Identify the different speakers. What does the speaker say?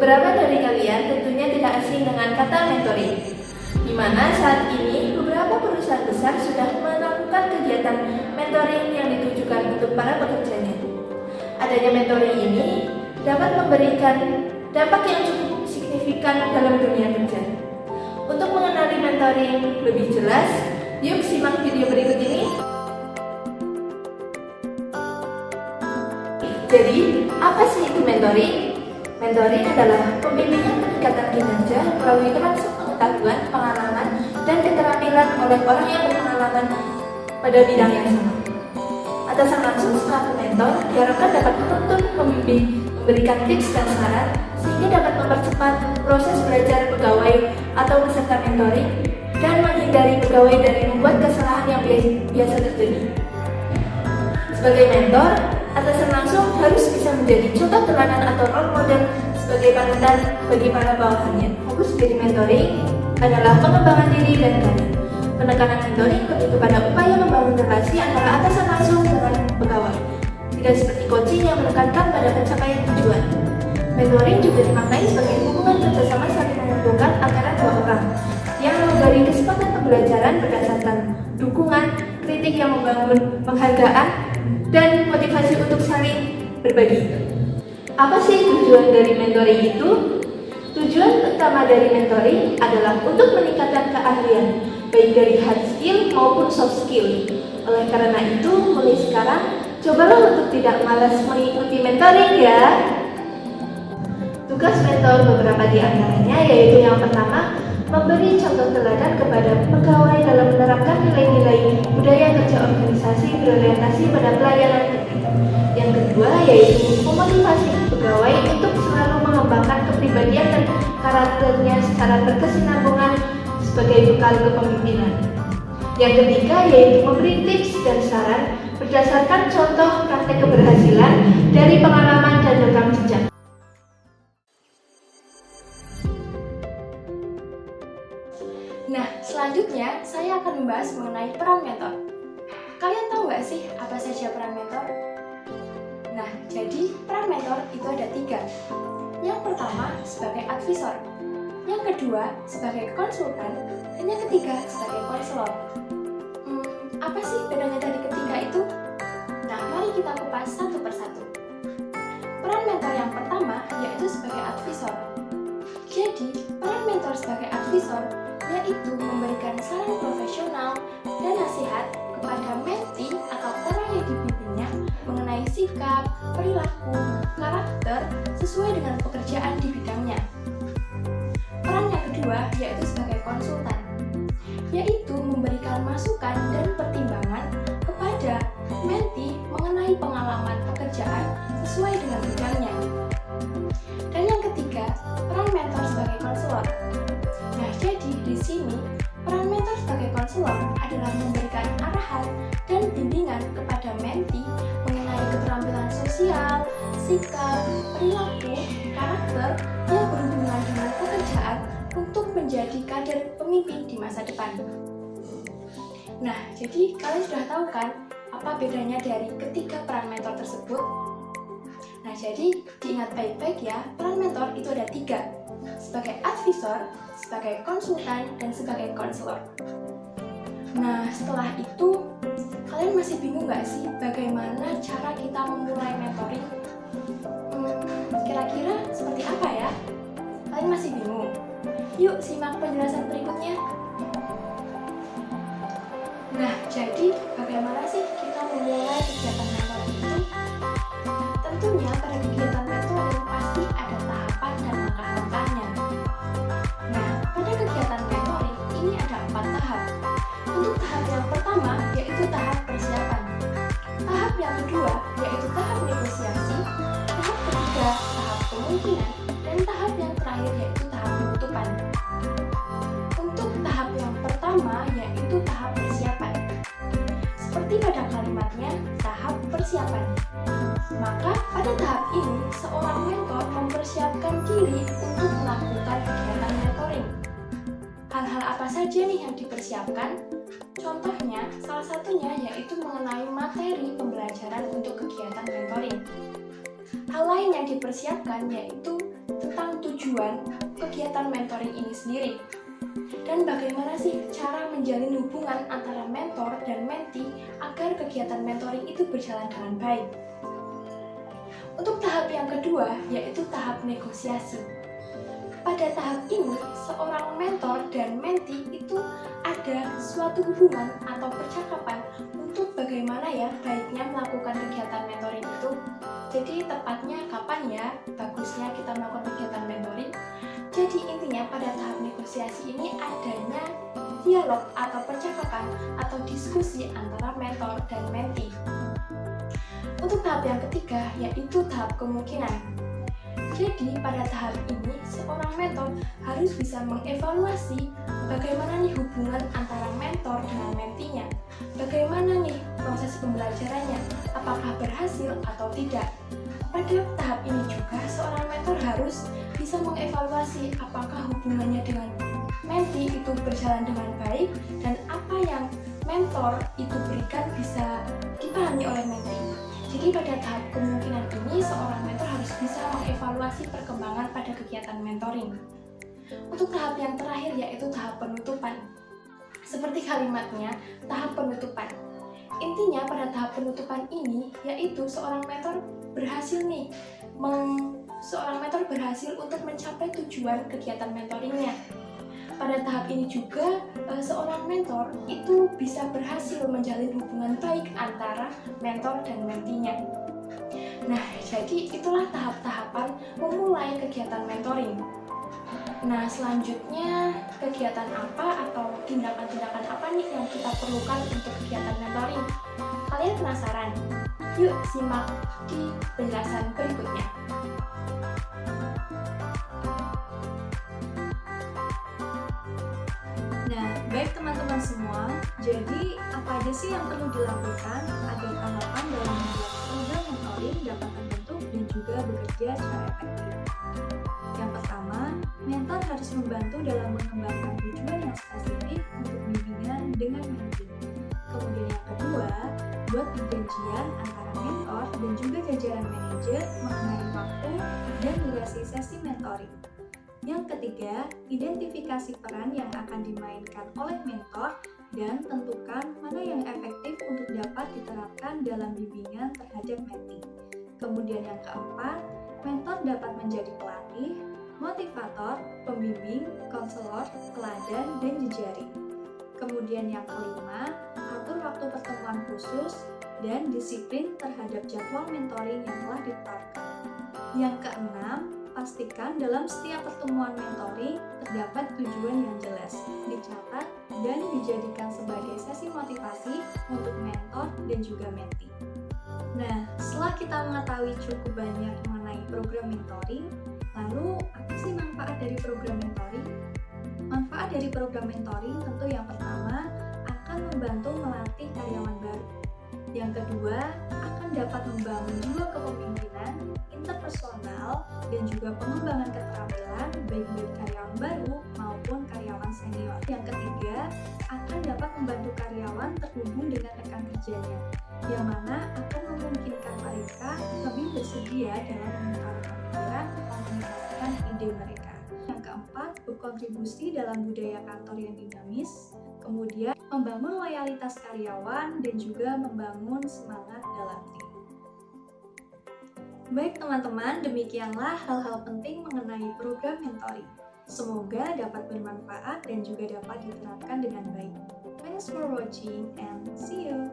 Speaker 1: Beberapa dari kalian tentunya tidak asing dengan kata mentoring, di mana saat ini beberapa perusahaan besar sudah melakukan kegiatan mentoring yang ditujukan untuk para pekerjanya. Adanya mentoring ini dapat memberikan dampak yang cukup signifikan dalam dunia kerja. Untuk mengenali mentoring lebih jelas, yuk simak video berikut ini. Jadi, apa sih itu mentoring? Mentoring adalah pembimbingan peningkatan kinerja melalui transfer pengetahuan, pengalaman, dan keterampilan oleh orang yang berpengalaman pada bidang yang sama. Atasan langsung selaku mentor diharapkan dapat menuntun, membimbing, memberikan tips dan saran sehingga dapat mempercepat proses belajar pegawai atau peserta mentoring dan menghindari pegawai dari membuat kesalahan yang biasa terjadi. Sebagai mentor, atasan langsung harus bisa menjadi contoh teladan atau role model sebagai panutan bagi para bawahannya. Fokus dari mentoring adalah pengembangan diri dan karir. Penekanan mentoring lebih kepada upaya membangun relasi antara atasan langsung dengan pegawai, tidak seperti coaching yang menekankan pada pencapaian tujuan. Mentoring juga dimaknai sebagai hubungan kerjasama saling menguntungkan antara dua orang yang menggali kesempatan pembelajaran berdasarkan dukungan, kritik yang membangun, penghargaan, dan motivasi untuk saling berbagi. Apa sih tujuan dari mentoring itu? Tujuan utama dari mentoring adalah untuk meningkatkan keahlian, baik dari hard skill maupun soft skill. Oleh karena itu, mulai sekarang, cobalah untuk tidak malas mengikuti mentoring ya. Tugas mentor beberapa di antaranya yaitu yang pertama, memberi contoh teladan kepada pegawai dalam menerapkan nilai-nilai budaya kerja organisasi berorientasi pada pelayanan publik. Yang kedua yaitu memotivasi pegawai untuk selalu mengembangkan kepribadian dan karakternya secara berkesinambungan sebagai bekal kepemimpinan. Yang ketiga yaitu memberi tips dan saran berdasarkan contoh praktek keberhasilan dari pengalaman dan rekam jejak.
Speaker 2: Nah, selanjutnya saya akan membahas mengenai peran mentor. Kalian tahu nggak sih apa saja peran mentor? Nah, jadi peran mentor itu ada 3. Yang pertama sebagai advisor, yang kedua sebagai konsultan, dan yang ketiga sebagai konselor. Apa sih bedanya dari ketiga itu? Nah, mari kita kupas satu persatu. Peran mentor yang pertama yaitu sebagai advisor. Jadi, peran mentor sebagai advisor yaitu memberikan saran profesional dan nasihat kepada mentee atau orang yang dibimbingnya mengenai sikap, perilaku, karakter sesuai dengan pekerjaan di bidangnya. Peran yang kedua yaitu sebagai konsultan, yaitu memberikan masukan dan pertimbangan kepada mentee mengenai pengalaman pekerjaan sesuai dengan bidangnya. Dan yang ketiga, peran mentor sebagai konselor. Nah, jadi di sini peran mentor sebagai konselor adalah memberikan arahan dan bimbingan kepada mentee mengenai keterampilan sosial, sikap, perilaku, karakter yang berhubungan dengan pekerjaan untuk menjadi kader pemimpin di masa depan. Nah, jadi kalian sudah tahu kan apa bedanya dari ketiga peran mentor tersebut? Nah, jadi diingat baik-baik ya, peran mentor itu ada 3, sebagai advisor, sebagai konsultan, dan sebagai konselor. Nah, setelah itu, kalian masih bingung nggak sih bagaimana cara kita memulai mentoring? Kira-kira seperti apa ya? Kalian masih bingung? Yuk simak penjelasan berikutnya. Nah, jadi bagaimana sih kita memulai kegiatan mentoring itu? Tentunya pada kegiatan mentoring pasti ada tahapan dan langkah-langkahnya. Nah, pada kegiatan mentoring ini ada 4 tahap. Untuk tahap yang pertama yaitu tahap persiapan. Tahap yang kedua yaitu tahap negosiasi. Tahap ketiga tahap kemungkinan, dan tahap yang terakhir yaitu tahap penutupan. Untuk tahap yang pertama yaitu tahap persiapan. Seperti pada kalimatnya, tahap persiapan. Maka pada tahap ini, seorang mentor mempersiapkan diri untuk melakukan kegiatan mentoring. Hal-hal apa saja nih yang dipersiapkan? Contohnya, salah satunya yaitu mengenai materi pembelajaran untuk kegiatan mentoring. Hal lain yang dipersiapkan yaitu tentang tujuan tujuan kegiatan mentoring ini sendiri. Dan bagaimana sih cara menjalin hubungan antara mentor dan mentee agar kegiatan mentoring itu berjalan dengan baik? Untuk tahap yang kedua, yaitu tahap negosiasi. Pada tahap ini, seorang mentor dan mentee itu ada suatu hubungan atau percakapan untuk bagaimana ya baiknya melakukan kegiatan mentoring itu. Jadi tepatnya kapan ya bagusnya kita melakukan kegiatan mentoring. Jadi intinya pada tahap negosiasi ini adanya dialog atau percakapan atau diskusi antara mentor dan mentee. Untuk tahap yang ketiga, yaitu tahap kemungkinan. Jadi pada tahap ini seorang mentor harus bisa mengevaluasi bagaimana nih hubungan antara mentor dengan mentee-nya. Bagaimana nih proses pembelajarannya, apakah berhasil atau tidak. Pada tahap ini juga seorang mentor harus bisa mengevaluasi apakah hubungannya dengan mentee itu berjalan dengan baik dan apa yang mentor itu berikan bisa dipahami oleh mentee. Jadi pada tahap kemungkinan ini seorang mentor harus bisa mengevaluasi perkembangan pada kegiatan mentoring. Untuk tahap yang terakhir yaitu tahap penutupan. Seperti kalimatnya, tahap penutupan. Intinya pada tahap penutupan ini yaitu seorang mentor berhasil untuk mencapai tujuan kegiatan mentoringnya. Pada tahap ini juga seorang mentor itu bisa berhasil menjalin hubungan baik antara mentor dan mentee-nya. Nah, jadi itulah tahap-tahapan memulai kegiatan mentoring. Nah, selanjutnya kegiatan apa atau tindakan-tindakan apa nih yang kita perlukan untuk kegiatan mentoring? Kalian penasaran? Yuk simak di penjelasan berikutnya.
Speaker 3: Nah, baik teman-teman semua, jadi apa aja sih yang perlu dilakukan agar tahapan dalam membuat program mentoring dapat terbentuk dan juga bekerja secara efektif? Yang pertama, mentor harus membantu dalam mengembangkan tujuan yang spesifik untuk bimbingan dengan mentee. Kemudian yang kedua, buat perjanjian antara mentor dan juga jajaran manajer mengenai waktu dan durasi sesi mentoring. Yang ketiga, identifikasi peran yang akan dimainkan oleh mentor dan tentukan mana yang efektif untuk dapat diterapkan dalam bimbingan terhadap mentee. Kemudian yang keempat, mentor dapat menjadi pelatih, motivator, pembimbing, konselor, teladan, dan jejaring. Kemudian yang kelima, atur waktu pertemuan khusus dan disiplin terhadap jadwal mentoring yang telah ditetapkan. Yang keenam, pastikan dalam setiap pertemuan mentoring terdapat tujuan yang jelas, dicatat, dan dijadikan sebagai sesi motivasi untuk mentor dan juga mentee. Nah, setelah kita mengetahui cukup banyak mengenai program mentoring, lalu apa sih manfaat dari program mentoring? Manfaat dari program mentoring tentu yang pertama akan membantu melatih karyawan baru. Yang kedua, akan dapat membangun jiwa kepemimpinan, interpersonal, dan juga pengembangan keterampilan baik dari karyawan baru maupun karyawan senior. Yang ketiga, akan dapat membantu karyawan terhubung dengan rekan kerjanya, yang mana akan memungkinkan mereka lebih bersedia dalam mengutarakan pikiran, mengkomunikasikan ide mereka. Yang keempat, berkontribusi dalam budaya kantor yang dinamis, kemudian membangun loyalitas karyawan dan juga membangun semangat dalam tim. Baik teman-teman, demikianlah hal-hal penting mengenai program mentoring. Semoga dapat bermanfaat dan juga dapat diterapkan dengan baik. Thanks for watching and see you!